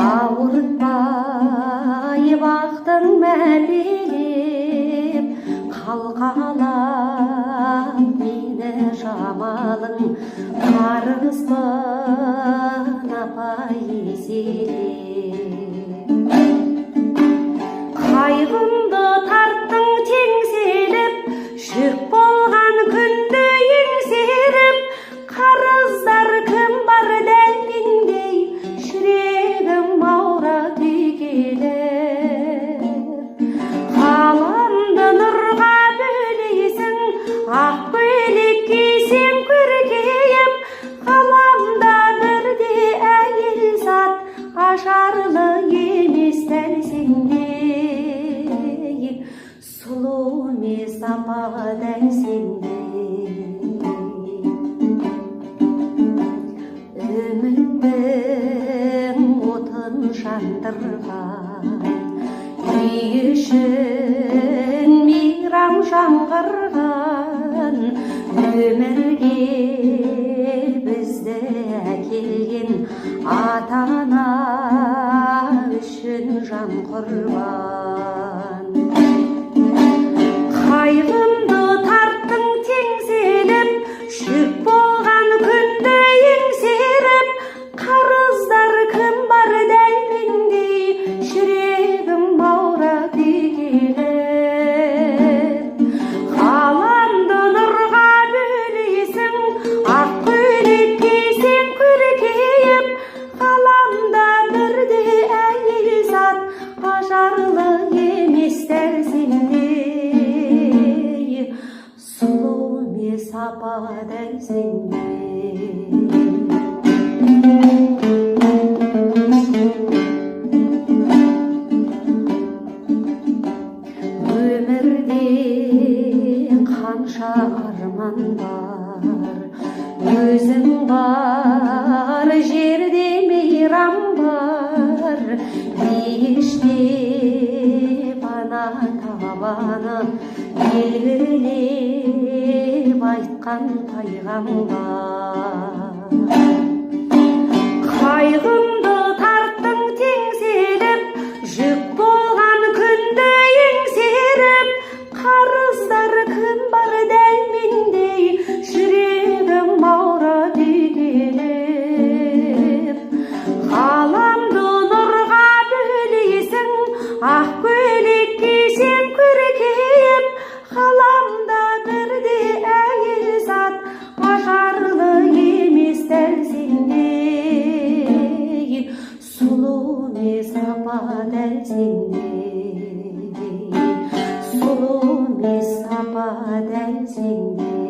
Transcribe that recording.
ауыртпай бақтың мәпелеп қалқалап мені жамалың қарғыспын апай еселеп қайғымды тарттың теңселіп жүк болған күнді еңсеріп қарыздар кім бар дәл мендей жүрегім ауырады келіп ғаламды нұрға бөлейсің ақ көйлек кисең көркейіп ғаламда бірде әйел зат ажарлы емес дәл сендей сұлу емес апа дәл сендей үміттің отын жандырған үй ішін мейрам жаңғырған өмірге бізді әкелген ата-ана үшін жан құрбан қайғымды тарттың теңселіп жүк болған күнді еңсеріп қарыздар кім бар дәл мендей жүрегім ауырады келіп ғаламды нұрға бөлейсің ақ көйлек кисең көркейіп ғаламда бірде әйел зат ажарлы емес дәл сендей сұлу емес апа дәл сендей өмірде қанша арман бар өзің бар жерде мейрам бар биіштеп ана табаны белгілеп айтқан пайғамбар қайғымды тарттың теңселіп жүк болған күнді еңсеріп қарыздар кім бар дәл мендей жүрегім ауырады келіп ғаламды нұрға бөлейсің ақ көйлек кисең көркейіп ғаламда бірде әйел зат ажарлы емес дәл сендей сұлу емес апа дәл сендей сұлу емес апа дәл сендей